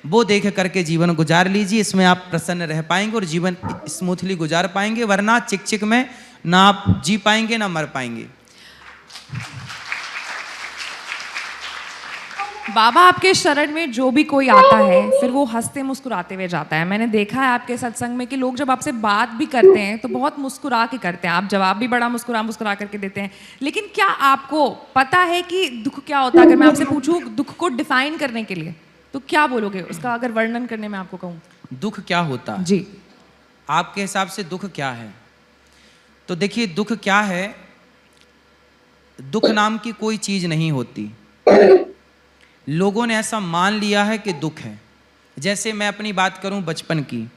वो देख करके जीवन गुजार लीजिए। इसमें आप प्रसन्न रह पाएंगे और जीवन स्मूथली गुजार पाएंगे, वरना चिक चिक में ना आप जी पाएंगे ना मर पाएंगे। बाबा, आपके शरण में जो भी कोई आता है फिर वो हंसते मुस्कुराते हुए जाता है। मैंने देखा है आपके सत्संग में कि लोग जब आपसे बात भी करते हैं तो बहुत मुस्कुरा के करते हैं, आप जवाब भी बड़ा मुस्कुरा मुस्कुरा करके देते हैं। लेकिन क्या आपको पता है कि दुख क्या होता है? अगर मैं आपसे पूछूं दुख को डिफाइन करने के लिए तो क्या बोलोगे? उसका अगर वर्णन करने में आपको कहूँ, दुख क्या होता है जी, आपके हिसाब से दुख क्या है? तो देखिए, दुख क्या है, दुख नाम की कोई चीज नहीं होती। लोगों ने ऐसा मान लिया है कि दुख है। जैसे मैं अपनी बात करूं बचपन की,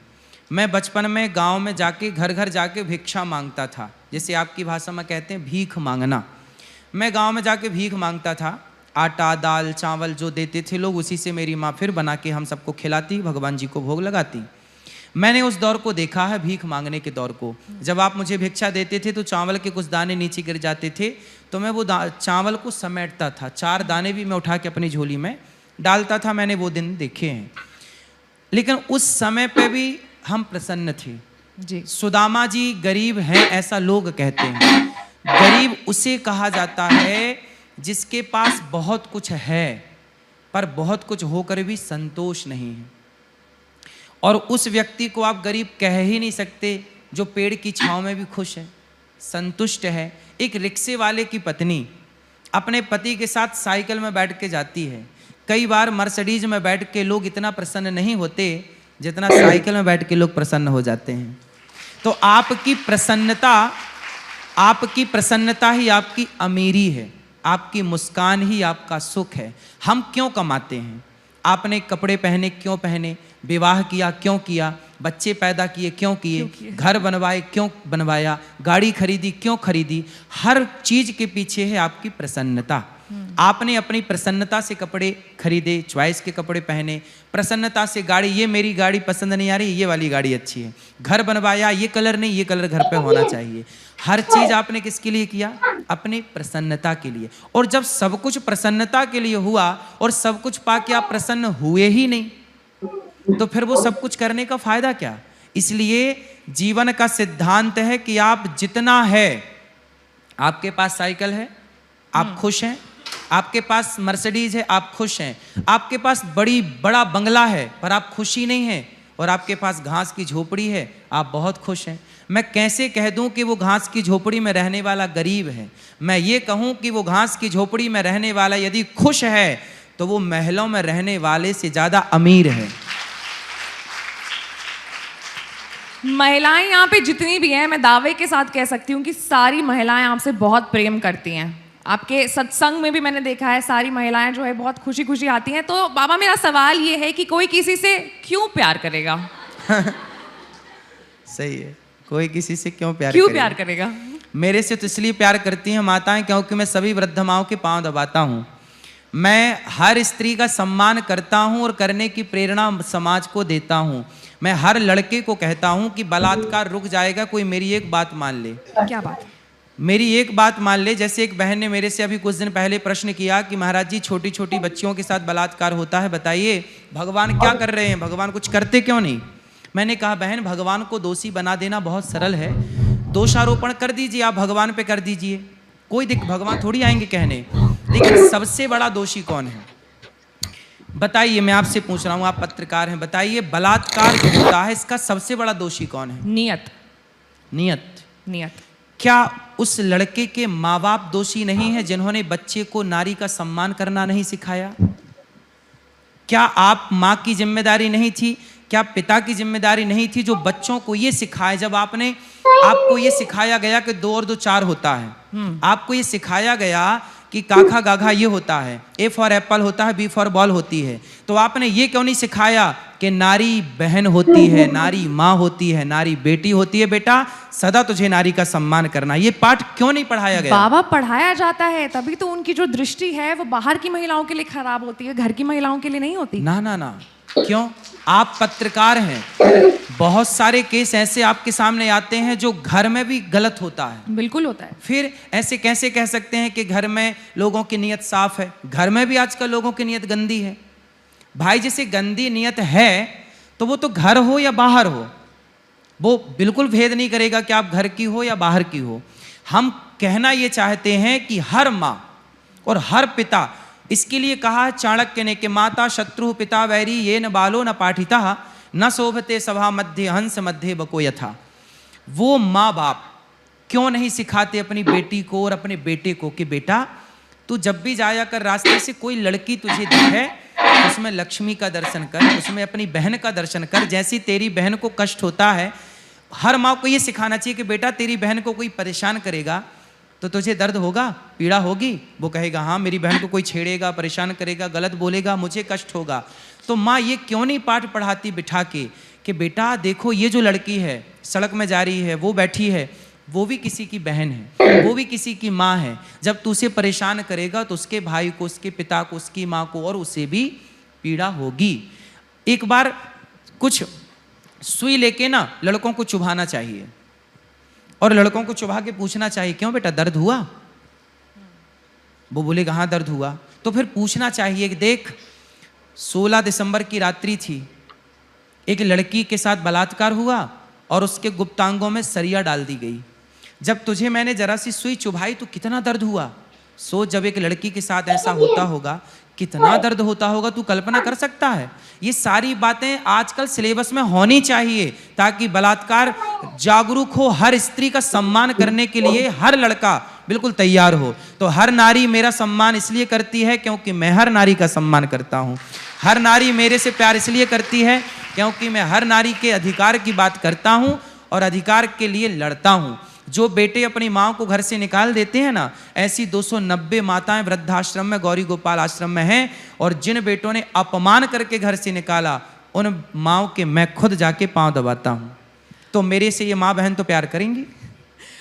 मैं बचपन में गांव में जाके घर घर जाके भिक्षा मांगता था। जैसे आपकी भाषा में कहते हैं भीख मांगना। मैं गांव में जाके भीख मांगता था। आटा दाल चावल जो देते थे लोग, उसी से मेरी माँ फिर बना के हम सबको खिलाती, भगवान जी को भोग लगाती। मैंने उस दौर को देखा है, भीख मांगने के दौर को। जब आप मुझे भिक्षा देते थे तो चावल के कुछ दाने नीचे गिर जाते थे, तो मैं वो चावल को समेटता था। 4 दाने भी मैं उठा के अपनी झोली में डालता था। मैंने वो दिन देखे हैं। लेकिन उस समय पे भी हम प्रसन्न थे जी। सुदामा जी गरीब हैं ऐसा लोग कहते हैं। गरीब उसे कहा जाता है जिसके पास बहुत कुछ है पर बहुत कुछ होकर भी संतोष नहीं है। और उस व्यक्ति को आप गरीब कह ही नहीं सकते जो पेड़ की छांव में भी खुश है, संतुष्ट है। एक रिक्शे वाले की पत्नी अपने पति के साथ साइकिल में बैठ के जाती है। कई बार मर्सिडीज में बैठ के लोग इतना प्रसन्न नहीं होते जितना साइकिल में बैठ के लोग प्रसन्न हो जाते हैं। तो आपकी प्रसन्नता ही आपकी अमीरी है, आपकी मुस्कान ही आपका सुख है। हम क्यों कमाते हैं? आपने कपड़े पहने क्यों पहने? विवाह किया क्यों किया? बच्चे पैदा किए क्यों किए? घर बनवाए क्यों बनवाया? गाड़ी खरीदी क्यों खरीदी? हर चीज के पीछे है आपकी प्रसन्नता। आपने अपनी प्रसन्नता से कपड़े खरीदे, चॉइस के कपड़े पहने, प्रसन्नता से गाड़ी, ये मेरी गाड़ी पसंद नहीं आ रही, ये वाली गाड़ी अच्छी है। घर बनवाया, ये कलर नहीं, ये कलर घर पे होना चाहिए। हर चीज आपने किसके लिए किया? अपनी प्रसन्नता के लिए। और जब सब कुछ प्रसन्नता के लिए हुआ और सब कुछ पाके आप प्रसन्न हुए ही नहीं तो फिर वो सब कुछ करने का फायदा क्या? इसलिए जीवन का सिद्धांत है कि आप जितना है, आपके पास साइकिल है आप खुश हैं, आपके पास मर्सिडीज है आप खुश हैं, आपके पास बड़ा बंगला है पर आप खुशी नहीं हैं, और आपके पास घास की झोपड़ी है आप बहुत खुश हैं। मैं कैसे कह दूं कि वो घास की झोपड़ी में रहने वाला गरीब है? मैं ये कहूं कि वो घास की झोपड़ी में रहने वाला यदि खुश है तो वो महलों में रहने वाले से ज्यादा अमीर है। महिलाएं यहाँ पे जितनी भी हैं, मैं दावे के साथ कह सकती हूँ कि सारी महिलाएं आपसे बहुत प्रेम करती हैं। आपके सत्संग में भी मैंने देखा है सारी महिलाएं जो है बहुत खुशी खुशी आती हैं। तो बाबा, मेरा सवाल ये है कि कोई किसी से क्यों प्यार करेगा? सही है, कोई किसी से क्यों प्यार करेगा? मेरे से तो इसलिए प्यार करती हैं माताएं क्योंकि मैं सभी वृद्ध माओं के पांव दबाता हूँ। मैं हर स्त्री का सम्मान करता हूँ और करने की प्रेरणा समाज को देता हूँ। मैं हर लड़के को कहता हूँ कि बलात्कार रुक जाएगा, कोई मेरी एक बात मान ले। क्या बात? मेरी एक बात मान ले। जैसे एक बहन ने मेरे से अभी कुछ दिन पहले प्रश्न किया कि महाराज जी छोटी छोटी बच्चियों के साथ बलात्कार होता है, बताइए भगवान क्या कर रहे हैं, भगवान कुछ करते क्यों नहीं? मैंने कहा बहन, भगवान को दोषी बना देना बहुत सरल है। दोषारोपण कर दीजिए, आप भगवान पे कर दीजिए, कोई भगवान थोड़ी आएंगे कहने। लेकिन सबसे बड़ा दोषी कौन है बताइए? मैं आपसे पूछ रहा हूं, आप पत्रकार हैं, बताइए बलात्कार जो होता है इसका सबसे बड़ा दोषी कौन है? नियत। क्या उस लड़के के माँ बाप दोषी नहीं है जिन्होंने बच्चे को नारी का सम्मान करना नहीं सिखाया? क्या आप माँ की जिम्मेदारी नहीं थी? क्या पिता की जिम्मेदारी नहीं थी जो बच्चों को ये सिखाए? जब आपको ये सिखाया गया कि 2 और 2 4 होता है, आपको ये सिखाया गया कि काखा गाघा ये होता है, ए फॉर एप्पल होता है, बी फॉर बॉल होती है, तो आपने ये क्यों नहीं सिखाया कि नारी बहन होती है, नारी माँ होती है, नारी बेटी होती है, बेटा सदा तुझे नारी का सम्मान करना? ये पाठ क्यों नहीं पढ़ाया गया? बाबा, पढ़ाया जाता है, तभी तो उनकी जो दृष्टि है वो बाहर की महिलाओं के लिए खराब होती है, घर की महिलाओं के लिए नहीं होती। ना, क्यों? आप पत्रकार हैं, बहुत सारे केस ऐसे आपके सामने आते हैं जो घर में भी गलत होता है। बिल्कुल होता है। फिर ऐसे कैसे कह सकते हैं कि घर में लोगों की नीयत साफ है? घर में भी आजकल लोगों की नीयत गंदी है। भाई जैसे गंदी नियत है तो वो तो घर हो या बाहर हो, वो बिल्कुल भेद नहीं करेगा कि आप घर की हो या बाहर की हो। हम कहना ये चाहते हैं कि हर माँ और हर पिता, इसके लिए कहा चाणक्य ने कि माता शत्रु पिता वैरी ये न बालो न पाठिता न शोभते सभा मध्य हंस मध्य बको यथा। वो माँ बाप क्यों नहीं सिखाते अपनी बेटी को और अपने बेटे को कि बेटा तू जब भी जाया कर रास्ते से कोई लड़की तुझे दिखे उसमें लक्ष्मी का दर्शन कर, उसमें अपनी बहन का दर्शन कर। जैसी तेरी बहन को कष्ट होता है, हर माँ को ये सिखाना चाहिए कि बेटा तेरी बहन को कोई परेशान करेगा तो तुझे दर्द होगा, पीड़ा होगी। वो कहेगा हाँ मेरी बहन को कोई छेड़ेगा, परेशान करेगा, गलत बोलेगा, मुझे कष्ट होगा। तो माँ ये क्यों नहीं पाठ पढ़ाती बिठा के कि बेटा देखो ये जो लड़की है सड़क में जा रही है, वो बैठी है, वो भी किसी की बहन है, वो भी किसी की माँ है। जब तू उसे परेशान करेगा तो उसके भाई को, उसके पिता को, उसकी माँ को और उसे भी पीड़ा होगी। एक बार कुछ सुई लेके ना लड़कों को चुभाना चाहिए और लड़कों को चुभा के पूछना चाहिए क्यों बेटा दर्द हुआ? वो बोलेगा हाँ दर्द हुआ। तो फिर पूछना चाहिए कि देख 16 दिसंबर की रात्रि थी, एक लड़की के साथ बलात्कार हुआ और उसके गुप्तांगों में सरिया डाल दी गई। जब तुझे मैंने जरा सी सुई चुभाई तो कितना दर्द हुआ। सोच जब एक लड़की के साथ ऐसा होता होगा कितना दर्द होता होगा, तू कल्पना कर सकता है। ये सारी बातें आजकल सिलेबस में होनी चाहिए ताकि बलात्कार जागरूक हो, हर स्त्री का सम्मान करने के लिए हर लड़का बिल्कुल तैयार हो। तो हर नारी मेरा सम्मान इसलिए करती है क्योंकि मैं हर नारी का सम्मान करता हूँ। हर नारी मेरे से प्यार इसलिए करती है क्योंकि मैं हर नारी के अधिकार की बात करता हूँ और अधिकार के लिए लड़ता हूँ। जो बेटे अपनी माँ को घर से निकाल देते हैं ना, ऐसी 290 माताएं वृद्धाश्रम में, गौरी गोपाल आश्रम में हैं। और जिन बेटों ने अपमान करके घर से निकाला उन माँओं के मैं खुद जाके पांव दबाता हूँ। तो मेरे से ये माँ बहन तो प्यार करेंगी।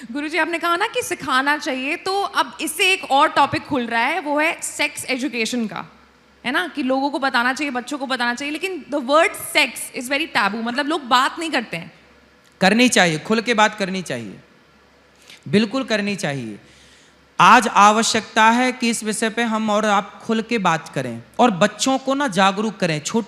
गुरुजी आपने कहा ना कि सिखाना चाहिए, तो अब इससे एक और टॉपिक खुल रहा है, वो है सेक्स एजुकेशन का, है ना, कि लोगों को बताना चाहिए, बच्चों को बताना चाहिए। लेकिन the word sex is very taboo, मतलब लोग बात नहीं करते हैं। करनी चाहिए, खुल के बात करनी चाहिए, बिल्कुल करनी चाहिए। आज आवश्यकता है कि इस विषय पे हम और आप खुल के बात करें और बच्चों को ना जागरूक करें। छोटे